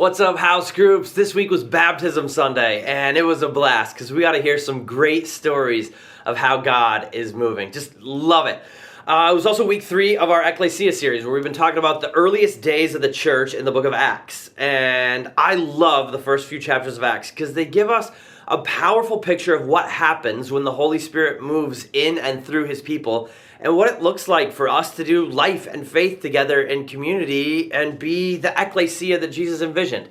What's up, house groups? This week was Baptism Sunday, and it was a blast because we got to hear some great stories of how God is moving. Just love it. It was also week 3 of our Ecclesia series, where we've been talking about the earliest days of the church in the book of Acts. And I love the first few chapters of Acts because they give us a powerful picture of what happens when the Holy Spirit moves in and through his people, and what it looks like for us to do life and faith together in community and be the ecclesia that Jesus envisioned.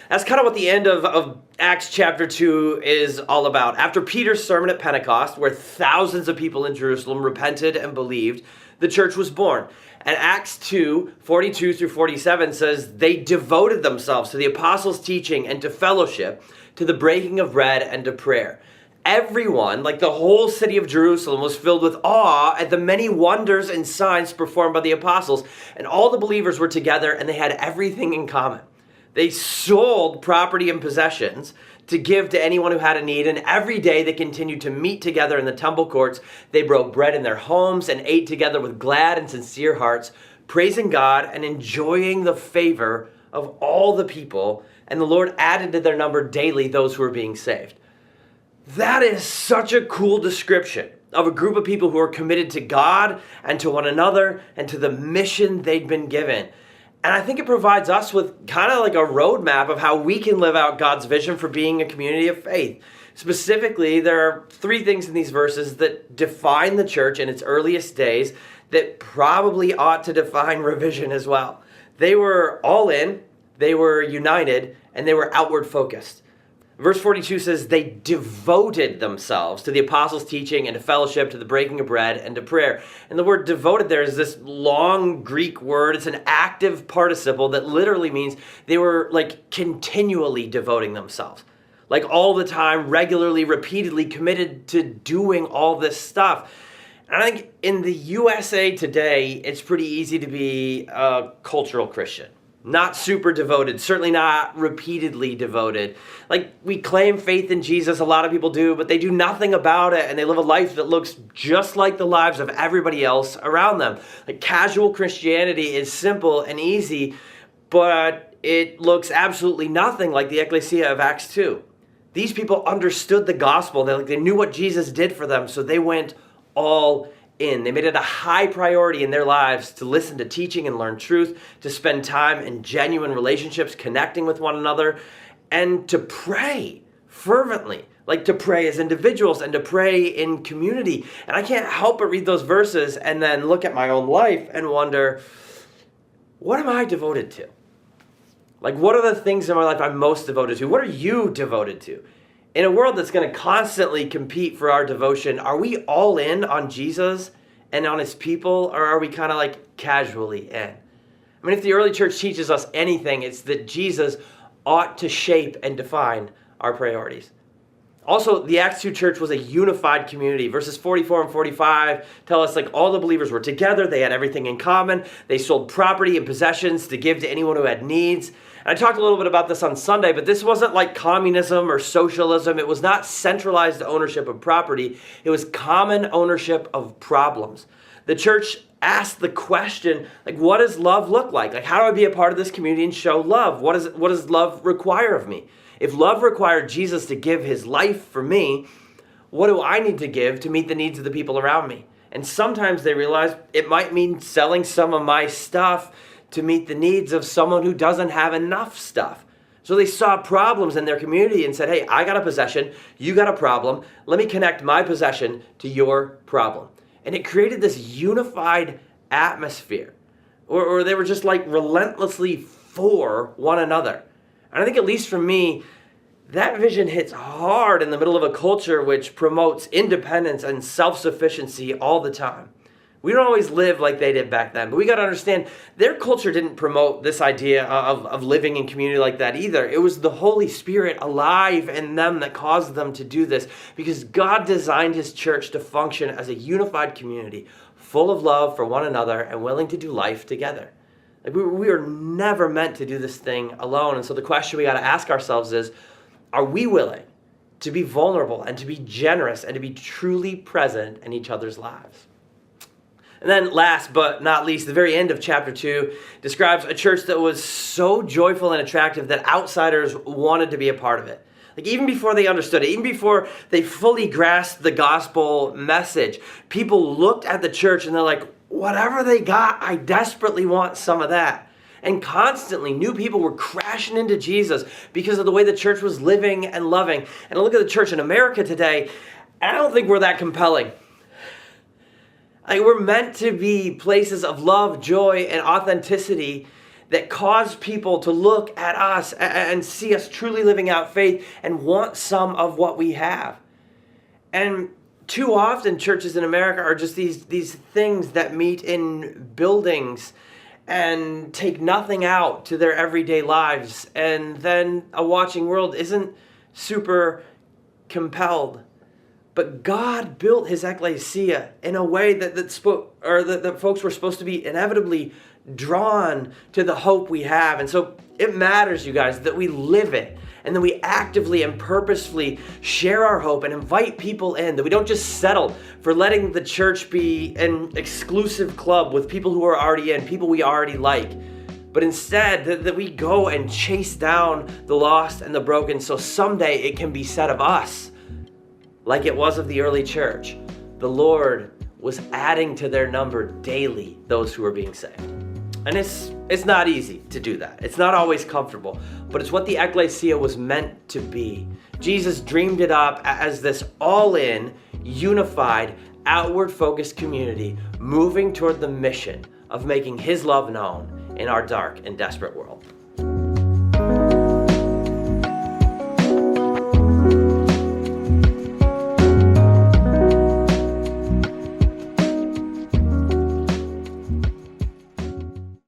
That's kind of what the end of Acts chapter 2 is all about. After Peter's sermon at Pentecost, where thousands of people in Jerusalem repented and believed, the church was born. And Acts 2, 42 through 47 says they devoted themselves to the apostles' teaching and to fellowship, to the breaking of bread and to prayer. Everyone, like the whole city of Jerusalem, was filled with awe at the many wonders and signs performed by the apostles, and all the believers were together and they had everything in common. They sold property and possessions to give to anyone who had a need, and every day they continued to meet together in the temple courts. They broke bread in their homes and ate together with glad and sincere hearts, praising God and enjoying the favor of all the people, and the Lord added to their number daily those who were being saved. That is such a cool description of a group of people who are committed to God and to one another and to the mission they'd been given. And I think it provides us with kind of like a roadmap of how we can live out God's vision for being a community of faith. Specifically, there are 3 things in these verses that define the church in its earliest days that probably ought to define Revision as well. They were all in, they were united, and they were outward focused. Verse 42 says they devoted themselves to the apostles' teaching and to fellowship, to the breaking of bread and to prayer. And the word devoted there is this long Greek word. It's an active participle that literally means they were like continually devoting themselves. Like all the time, regularly, repeatedly committed to doing all this stuff. And I think in the USA today, it's pretty easy to be a cultural Christian. Not super devoted, certainly not repeatedly devoted. Like, we claim faith in Jesus, a lot of people do, but they do nothing about it, and they live a life that looks just like the lives of everybody else around them. Like, casual Christianity is simple and easy, but it looks absolutely nothing like the ecclesia of Acts 2. These people understood the gospel. They knew what Jesus did for them, so they went all in. They made it a high priority in their lives to listen to teaching and learn truth, to spend time in genuine relationships, connecting with one another, and to pray fervently, like to pray as individuals and to pray in community. And I can't help but read those verses and then look at my own life and wonder, what am I devoted to? Like, what are the things in my life I'm most devoted to? What are you devoted to? In a world that's going to constantly compete for our devotion, are we all in on Jesus and on his people, or are we kind of like casually in? I mean, if the early church teaches us anything, it's that Jesus ought to shape and define our priorities. Also, the Acts 2 church was a unified community. Verses 44 and 45 tell us like all the believers were together. They had everything in common. They sold property and possessions to give to anyone who had needs. And I talked a little bit about this on Sunday, but this wasn't like communism or socialism. It was not centralized ownership of property. It was common ownership of problems. The church asked the question, like, what does love look like? Like, how do I be a part of this community and show love? What does love require of me? If love required Jesus to give his life for me, what do I need to give to meet the needs of the people around me? And sometimes they realize it might mean selling some of my stuff to meet the needs of someone who doesn't have enough stuff. So they saw problems in their community and said, hey, I got a possession, you got a problem, let me connect my possession to your problem. And it created this unified atmosphere, or they were just like relentlessly for one another. And I think, at least for me, that vision hits hard in the middle of a culture which promotes independence and self-sufficiency all the time. We don't always live like they did back then, but we got to understand their culture didn't promote this idea of living in community like that either. It was the Holy Spirit alive in them that caused them to do this, because God designed his church to function as a unified community, full of love for one another and willing to do life together. Like, we are never meant to do this thing alone. And so the question we got to ask ourselves is, are we willing to be vulnerable and to be generous and to be truly present in each other's lives? And then last but not least, the very end of chapter 2 describes a church that was so joyful and attractive that outsiders wanted to be a part of it. Like even before they understood it, even before they fully grasped the gospel message, people looked at the church and they're like, whatever they got, I desperately want some of that. And constantly new people were crashing into Jesus because of the way the church was living and loving. And I look at the church in America today, and I don't think we're that compelling. Like we're meant to be places of love, joy, and authenticity that cause people to look at us and see us truly living out faith and want some of what we have. And too often churches in America are just these things that meet in buildings and take nothing out to their everyday lives. And then a watching world isn't super compelled. But God built his ecclesia in a way that folks were supposed to be inevitably drawn to the hope we have. And so it matters, you guys, that we live it and that we actively and purposefully share our hope and invite people in, that we don't just settle for letting the church be an exclusive club with people who are already in, people we already like, but instead that we go and chase down the lost and the broken so someday it can be said of us, like it was of the early church, the Lord was adding to their number daily those who were being saved. And it's not easy to do that. It's not always comfortable, but it's what the ecclesia was meant to be. Jesus dreamed it up as this all-in, unified, outward-focused community moving toward the mission of making his love known in our dark and desperate world.